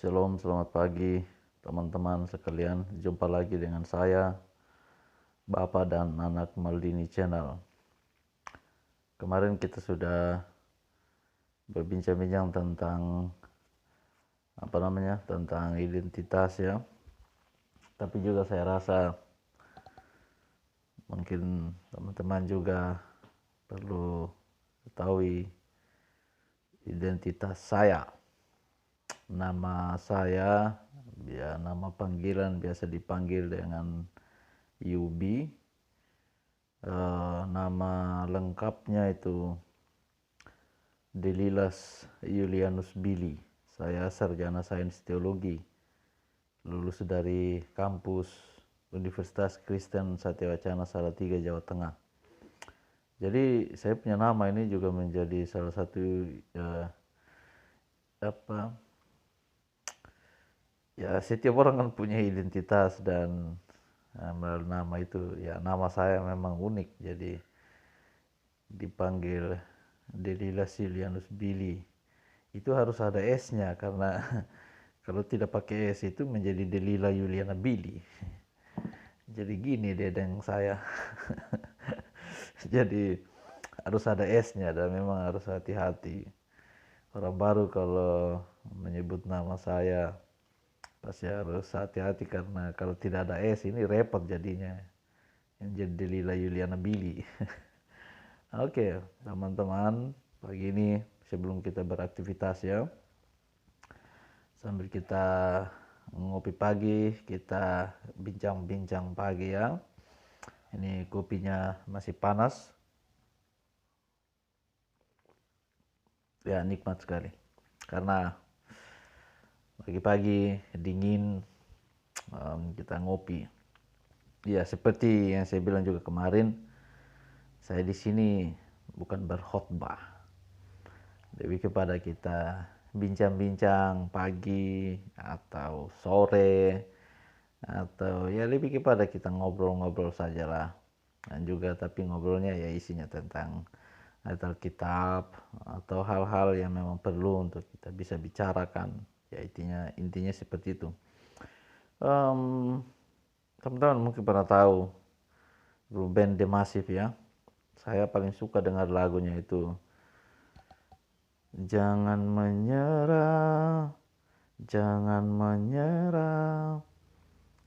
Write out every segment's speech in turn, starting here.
Shalom, selamat pagi teman-teman sekalian. Jumpa lagi dengan saya, Bapak dan Anak Maldini Channel. Kemarin kita sudah berbincang-bincang tentang tentang identitas ya. Tapi juga saya rasa mungkin teman-teman juga perlu ketahui identitas saya. Nama saya, ya nama panggilan biasa dipanggil dengan Yubi. Nama lengkapnya itu Delilas Julianus Billy. Saya sarjana sains teologi, lulus dari kampus Universitas Kristen Satyawacana Salatiga, Jawa Tengah. Jadi saya punya nama ini juga menjadi salah satu setiap orang kan punya identitas dan melalui nama itu ya, nama saya memang unik, jadi dipanggil Delila Julianus Billy. Itu harus ada S-nya karena kalau tidak pakai S itu menjadi Delila Juliana Billy. Jadi gini dedeng saya. Jadi harus ada S-nya dan memang harus hati-hati. Orang baru kalau menyebut nama saya pasti harus hati-hati karena kalau tidak ada S ini repot jadinya. Yang jadi Delila Juliana Billy. Oke, teman-teman, pagi ini sebelum kita beraktivitas ya, sambil kita ngopi pagi, kita bincang-bincang pagi ya. Ini kopinya masih panas. Ya, nikmat sekali. Karena pagi-pagi dingin, kita ngopi. Ya, seperti yang saya bilang juga kemarin, saya di sini bukan berkhotbah, lebih kepada kita bincang-bincang pagi atau sore, atau ya lebih kepada kita ngobrol-ngobrol sajalah. Dan juga tapi ngobrolnya ya isinya tentang Alkitab atau hal-hal yang memang perlu untuk kita bisa bicarakan. Ya intinya seperti itu. Teman-teman mungkin pernah tahu band The Massive ya. Saya paling suka dengar lagunya itu Jangan menyerah, jangan menyerah.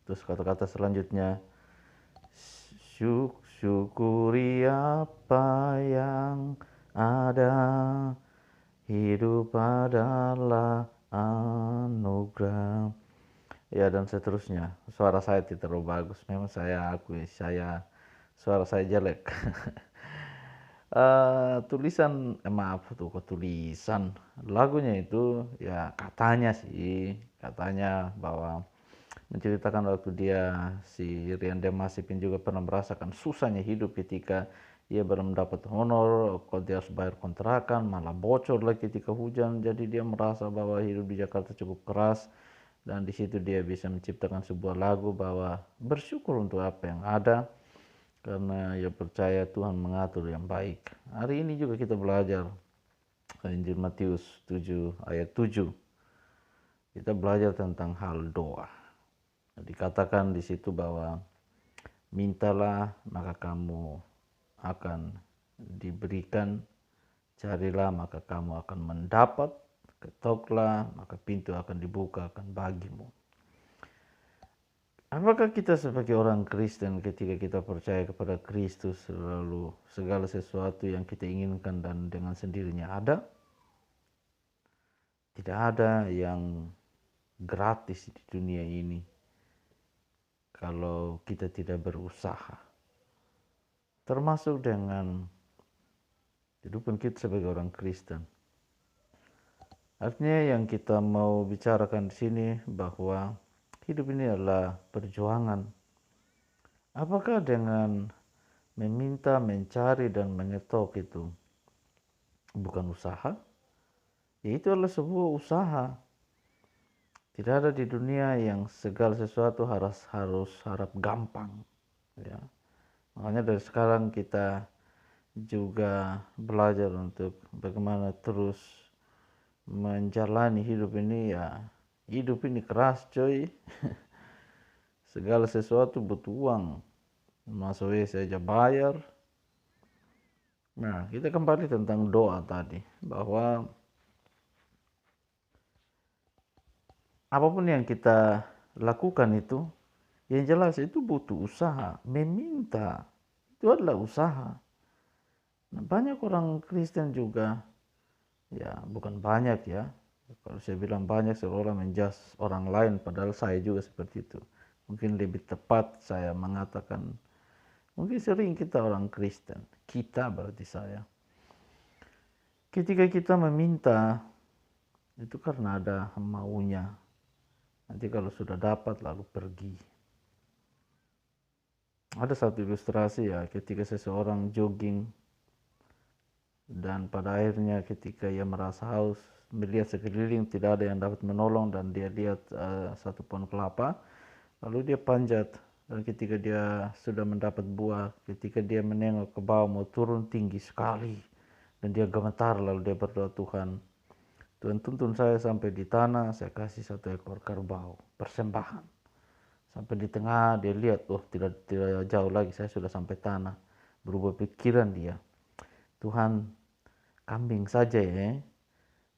Terus kata-kata selanjutnya syukuri apa yang ada, hidup adalah anugerah. Ya dan seterusnya. Suara saya tidak terlalu bagus, memang saya akui suara saya jelek. Tulisan lagunya itu ya katanya bahwa menceritakan waktu dia si Rian Demasipin juga pernah merasakan susahnya hidup ketika ia belum dapat honor, kalau dia harus bayar kontrakan malah bocor lagi ketika hujan, jadi dia merasa bahwa hidup di Jakarta cukup keras. Dan di situ dia bisa menciptakan sebuah lagu bahwa bersyukur untuk apa yang ada karena ia percaya Tuhan mengatur yang baik. Hari ini juga kita belajar Injil Matius 7 ayat 7. Kita belajar tentang hal doa. Dikatakan di situ bahwa mintalah maka kamu akan diberikan, carilah maka kamu akan mendapat, ketoklah maka pintu akan dibuka akan bagimu. Apakah kita sebagai orang Kristen ketika kita percaya kepada Kristus selalu segala sesuatu yang kita inginkan dan dengan sendirinya ada? Tidak ada yang gratis di dunia ini kalau kita tidak berusaha. Termasuk dengan kehidupan kita sebagai orang Kristen. Artinya yang kita mau bicarakan di sini bahwa hidup ini adalah perjuangan. Apakah dengan meminta, mencari, dan mengetok itu bukan usaha? Ya itu adalah sebuah usaha. Tidak ada di dunia yang segala sesuatu harus harap gampang. Ya. Makanya dari sekarang kita juga belajar untuk bagaimana terus menjalani hidup ini ya Hidup ini keras coy. Segala sesuatu butuh uang. Masuk WC aja bayar. Nah, kita kembali tentang doa tadi. Bahwa apapun yang kita lakukan itu, yang jelas itu butuh usaha. Meminta itu adalah usaha. Nah, banyak orang Kristen juga, ya bukan banyak ya. Kalau saya bilang banyak seolah menjas orang lain, padahal saya juga seperti itu. Mungkin lebih tepat saya mengatakan, mungkin sering kita orang Kristen, kita berarti saya. Ketika kita meminta, itu karena ada maunya. Nanti kalau sudah dapat lalu pergi. Ada satu ilustrasi ya, ketika seseorang jogging dan pada akhirnya ketika ia merasa haus, melihat sekeliling tidak ada yang dapat menolong dan dia lihat satu pohon kelapa, lalu dia panjat, dan ketika dia sudah mendapat buah, ketika dia menengok ke bawah mau turun tinggi sekali dan dia gemetar, lalu dia berdoa, Tuhan tuntun saya sampai di tanah, saya kasih satu ekor kerbau persembahan. Sampai di tengah dia lihat, oh tidak jauh lagi saya sudah sampai tanah. Berubah pikiran dia, Tuhan kambing saja ya,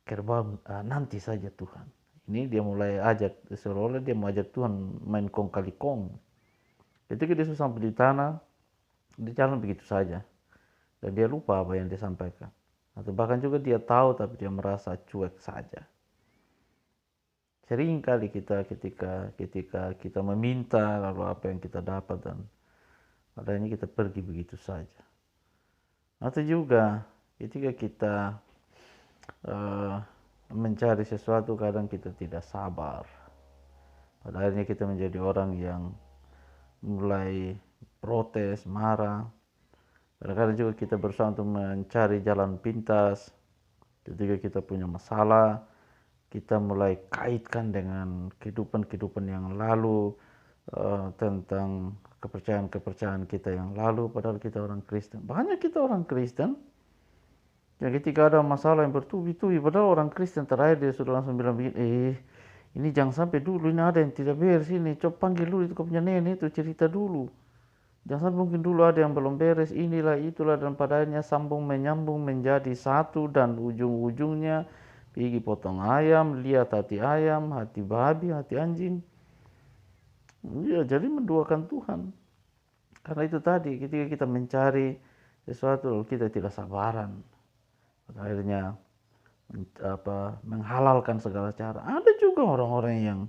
kerbau nanti saja Tuhan. Ini dia mulai ajak, seolah-olah dia mau ajak Tuhan main kong kali kong. Ketika dia sudah sampai di tanah, dia jalan begitu saja dan dia lupa apa yang dia sampaikan, atau bahkan juga dia tahu tapi dia merasa cuek saja. Sering kali kita ketika kita meminta, lalu apa yang kita dapat dan adanya kita pergi begitu saja. Atau juga ketika kita mencari sesuatu, kadang kita tidak sabar. Pada akhirnya kita menjadi orang yang mulai protes, marah. Kadang-kadang juga kita berusaha untuk mencari jalan pintas. Ketika kita punya masalah, kita mulai kaitkan dengan kehidupan yang lalu, tentang kepercayaan kita yang lalu, padahal kita orang Kristen. Banyak kita orang Kristen yang ketika ada masalah yang bertubi-tubi, padahal orang Kristen terakhir dia sudah langsung bilang begini, ini jangan sampai dulu, ini ada yang tidak beres ini, coba panggil dulu itu kau punya nenek itu, cerita dulu. Jangan sampai mungkin dulu ada yang belum beres, inilah itulah, dan padanya sambung menyambung menjadi satu, dan ujung-ujungnya pergi potong ayam, lihat hati ayam, hati babi, hati anjing. Ya, jadi menduakan Tuhan. Karena itu tadi, ketika kita mencari sesuatu kita tidak sabaran. Akhirnya menghalalkan segala cara. Ada juga orang-orang yang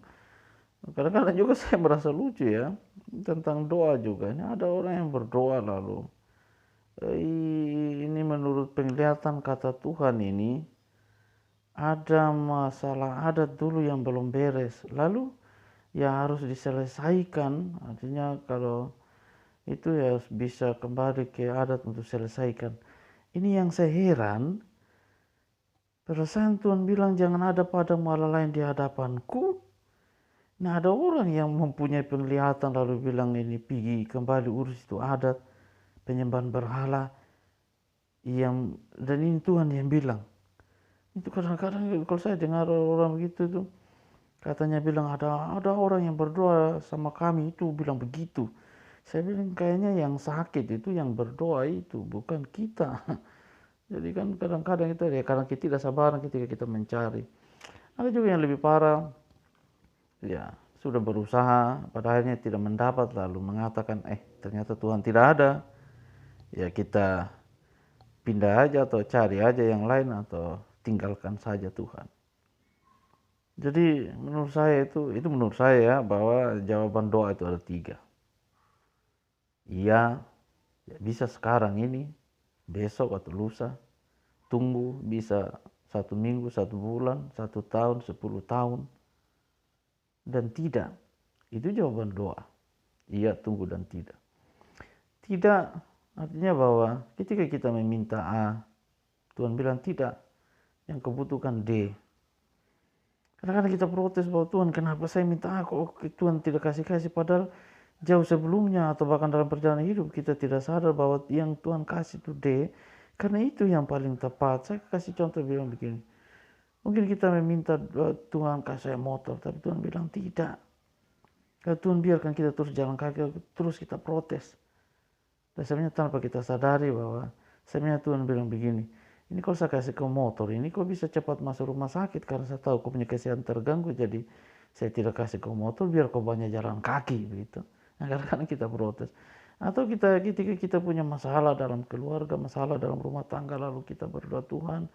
kadang-kadang juga saya merasa lucu ya, tentang doa juga. Ini ada orang yang berdoa lalu ini menurut penglihatan kata Tuhan ini ada masalah adat dulu yang belum beres, lalu ya harus diselesaikan. Artinya kalau itu ya bisa kembali ke adat untuk selesaikan. Ini yang saya heran, perasaan Tuhan bilang jangan ada padamu Allah lain di hadapanku. Nah, ada orang yang mempunyai penglihatan lalu bilang ini pergi kembali urus itu adat penyembahan berhala, dan ini Tuhan yang bilang. Itu kadang-kadang kalau saya dengar orang begitu tuh, katanya bilang ada orang yang berdoa sama kami itu bilang begitu. Saya bilang kayaknya yang sakit itu yang berdoa itu, bukan kita. Jadi kan kadang-kadang itu ya karena kita tidak sabaran ketika kita mencari. Ada juga yang lebih parah, ya sudah berusaha pada akhirnya tidak mendapat, lalu mengatakan ternyata Tuhan tidak ada, ya kita pindah aja atau cari aja yang lain atau tinggalkan saja Tuhan. Jadi menurut saya itu menurut saya ya, bahwa jawaban doa itu ada 3. Iya, ya bisa sekarang ini, besok atau lusa, tunggu bisa 1 minggu, 1 bulan, 1 tahun, 10 tahun, dan tidak. Itu jawaban doa. Iya, tunggu, dan tidak. Tidak artinya bahwa ketika kita meminta A, Tuhan bilang tidak, yang kebutuhan D. Kadang-kadang kita protes bahwa Tuhan kenapa saya minta A kok Tuhan tidak kasih-kasih, padahal jauh sebelumnya atau bahkan dalam perjalanan hidup kita tidak sadar bahwa yang Tuhan kasih itu D, karena itu yang paling tepat. Saya kasih contoh bilang begini, Mungkin kita meminta Tuhan kasih saya motor, tapi Tuhan bilang tidak. Kalau Tuhan biarkan kita terus jalan kaki, terus kita protes. Dan sebenarnya tanpa kita sadari bahwa sebenarnya Tuhan bilang begini, ini kalau saya kasih ke motor, ini kok bisa cepat masuk rumah sakit karena saya tahu kau punya kesehatan terganggu, jadi saya tidak kasih ke motor biar kau banyak jalan kaki begitu. Nah, kadang-kadang kita protes. Atau kita ketika kita punya masalah dalam keluarga, masalah dalam rumah tangga, lalu kita berdoa, Tuhan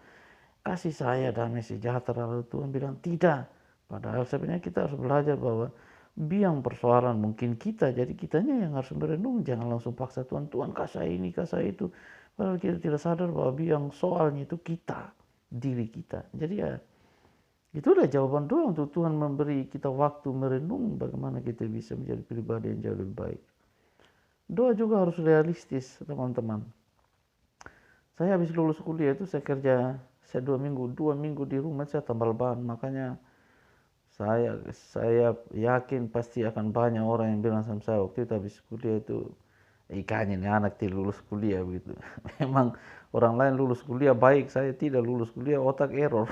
kasih saya damai sejahtera, lalu Tuhan bilang tidak. Padahal sebenarnya kita harus belajar bahwa biang persoalan mungkin kita, jadi kitanya yang harus merenung, jangan langsung paksa Tuhan, Tuhan kasih ini, kasih itu. Padahal kita tidak sadar bahwa biang soalnya itu kita, diri kita. Jadi ya itulah jawaban doa untuk Tuhan memberi kita waktu merenung bagaimana kita bisa menjadi pribadi yang jauh lebih baik. Doa juga harus realistis, teman-teman. Saya habis lulus kuliah itu saya kerja, saya 2 minggu di rumah saya tambal ban, makanya saya yakin pasti akan banyak orang yang bilang sama saya waktu itu habis kuliah itu, ikannya nih anak tidak lulus kuliah begitu. Memang orang lain lulus kuliah baik, saya tidak lulus kuliah, otak error.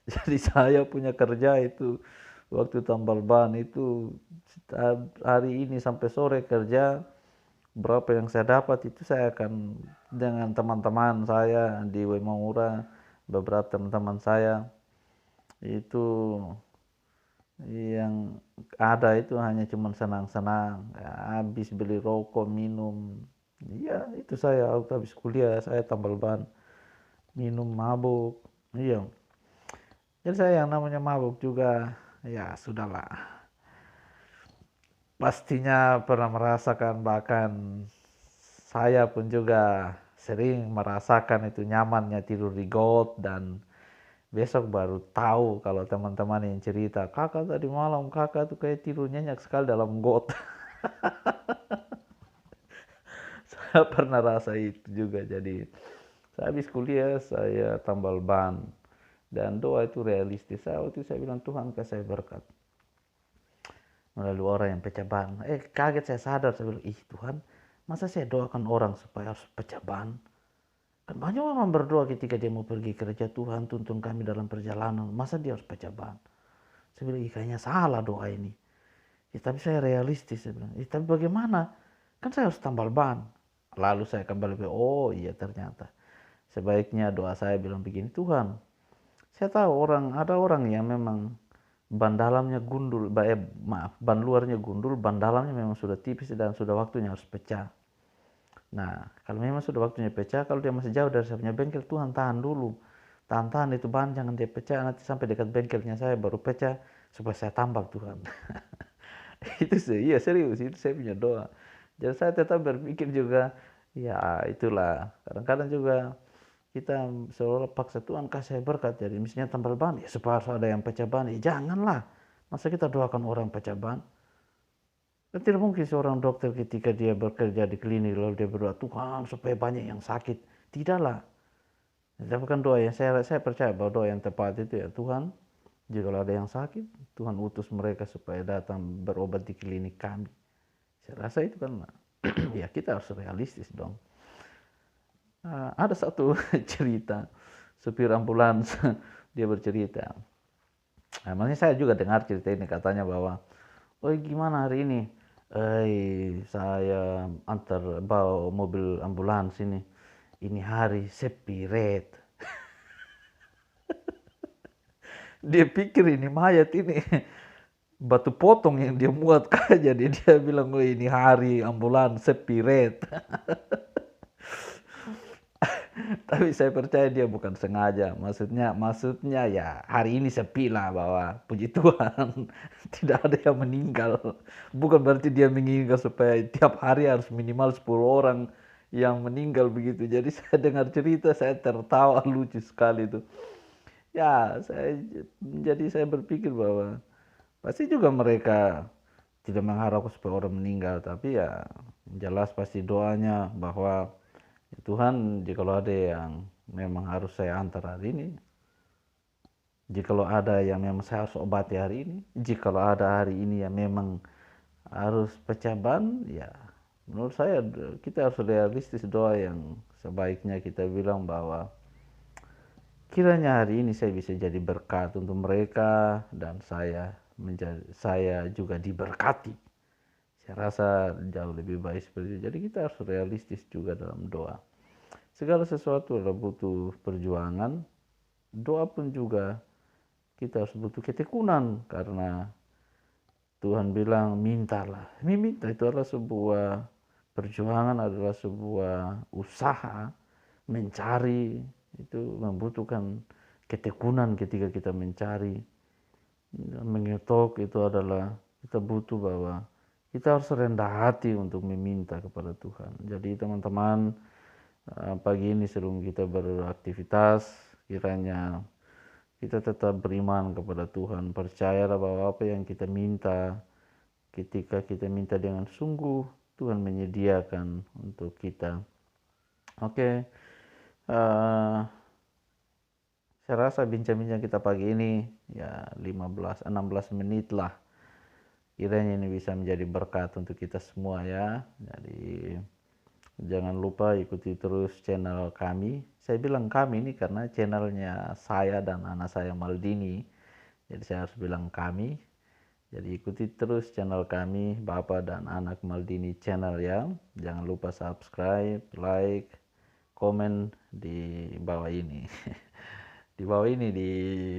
Jadi saya punya kerja itu waktu tambal ban itu hari ini sampai sore kerja, berapa yang saya dapat itu saya akan dengan teman-teman saya di Wemangura, beberapa teman-teman saya itu yang ada itu hanya cuma senang-senang, ya, habis beli rokok, minum, iya itu saya waktu habis kuliah saya tambal ban, minum, mabuk, iya. Jadi saya yang namanya mabuk juga, ya sudahlah. Pastinya pernah merasakan, bahkan saya pun juga sering merasakan itu nyamannya tidur di got, dan besok baru tahu kalau teman-teman yang cerita, kakak tadi malam kakak tuh kayak tidur nyenyak sekali dalam got. Saya pernah rasa itu juga. Jadi saya habis kuliah saya tambal ban, dan doa itu realistis. Waktu itu saya bilang, Tuhan kasih saya berkat melalui orang yang pecah ban. Kaget saya sadar, saya bilang, ih Tuhan, masa saya doakan orang supaya harus pecah ban? Kan banyak orang berdoa ketika dia mau pergi kerja, Tuhan tuntun kami dalam perjalanan, masa dia harus pecah ban? Saya bilang, kayaknya salah doa ini. Tapi saya realistis, saya bilang, tapi bagaimana? Kan saya harus tambal ban. Lalu saya kembali, oh iya ternyata. Sebaiknya doa saya bilang begini, Tuhan, saya tahu ada orang yang memang ban dalamnya gundul, ban luarnya gundul, ban dalamnya memang sudah tipis dan sudah waktunya harus pecah. Nah, kalau memang sudah waktunya pecah, kalau dia masih jauh dari saya punya bengkel, Tuhan tahan dulu. Tahan itu ban, jangan dia pecah, nanti sampai dekat bengkelnya saya baru pecah, supaya saya tambal Tuhan. Itu sih, iya serius, itu saya punya doa. Jadi saya tetap berpikir juga, ya itulah, kadang-kadang juga kita seolah paksa Tuhan kasih berkat, jadi misalnya tambal ban, ya supaya harus ada yang pecah ban, ya janganlah. Masa kita doakan orang pecah ban? Dan tidak mungkin seorang dokter ketika dia bekerja di klinik lalu dia berdoa, Tuhan supaya banyak yang sakit. Tidaklah. Tapi kan doa yang saya percaya bahwa doa yang tepat itu ya, Tuhan, jika ada yang sakit, Tuhan utus mereka supaya datang berobat di klinik kami. Saya rasa itu kan ya kita harus realistis dong. Ada satu cerita, supir ambulans dia bercerita. Makanya saya juga dengar cerita ini, katanya bahwa, oh gimana hari ini? Saya antar bawa mobil ambulans ini hari sepi red. Dia pikir ini mayat ini batu potong yang dia muat kan, jadi dia bilang, oh ini hari ambulans sepi red. Tapi saya percaya dia bukan sengaja, maksudnya ya hari ini sepi lah, bahwa puji Tuhan tidak ada yang meninggal. Bukan berarti dia menginginkan supaya tiap hari harus minimal 10 orang yang meninggal begitu. Jadi saya dengar cerita saya tertawa, lucu sekali itu. Ya jadi saya berpikir bahwa pasti juga mereka tidak mengharapkan supaya orang meninggal, tapi ya jelas pasti doanya bahwa, Tuhan, jikalau ada yang memang harus saya antar hari ini, jikalau ada yang memang saya harus obati hari ini, jikalau ada hari ini yang memang harus pecah ban, ya menurut saya kita harus realistis doa yang sebaiknya kita bilang bahwa Kiranya hari ini saya bisa jadi berkat untuk mereka dan saya juga diberkati. Saya rasa jauh lebih baik seperti itu. Jadi kita harus realistis juga dalam doa. Segala sesuatu adalah butuh perjuangan. Doa pun juga kita harus butuh ketekunan, karena Tuhan bilang mintalah. Meminta itu adalah sebuah perjuangan, adalah sebuah usaha mencari. Itu membutuhkan ketekunan ketika kita mencari. Mengetok itu adalah kita butuh bahwa kita harus rendah hati untuk meminta kepada Tuhan. Jadi teman-teman, pagi ini sebelum kita beraktivitas, kiranya kita tetap beriman kepada Tuhan, percayalah bahwa apa yang kita minta, ketika kita minta dengan sungguh, Tuhan menyediakan untuk kita. Oke, saya rasa bincang-bincang kita pagi ini ya 15-16 menit lah. Kiranya ini bisa menjadi berkat untuk kita semua ya. Jadi jangan lupa ikuti terus channel kami. Saya bilang kami ini karena channelnya saya dan anak saya Maldini. Jadi saya harus bilang kami. Jadi ikuti terus channel kami, Bapak dan Anak Maldini channel ya. Jangan lupa subscribe, like, komen di bawah ini. Di bawah ini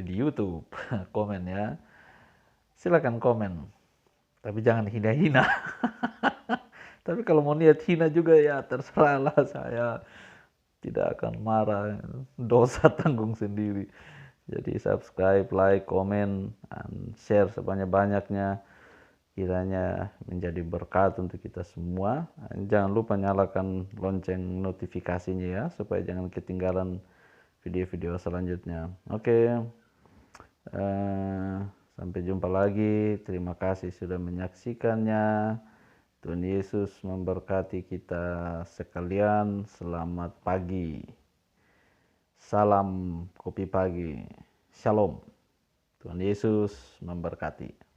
di YouTube. Komen ya. Silakan komen. Tapi jangan hina-hina. Tapi kalau mau niat hina juga ya terserah lah, saya tidak akan marah. Dosa tanggung sendiri. Jadi subscribe, like, komen, dan share sebanyak-banyaknya. Kiranya menjadi berkat untuk kita semua. Jangan lupa nyalakan lonceng notifikasinya ya, supaya jangan ketinggalan video-video selanjutnya. Oke. Sampai jumpa lagi. Terima kasih sudah menyaksikannya. Tuhan Yesus memberkati kita sekalian. Selamat pagi. Salam kopi pagi. Shalom. Tuhan Yesus memberkati.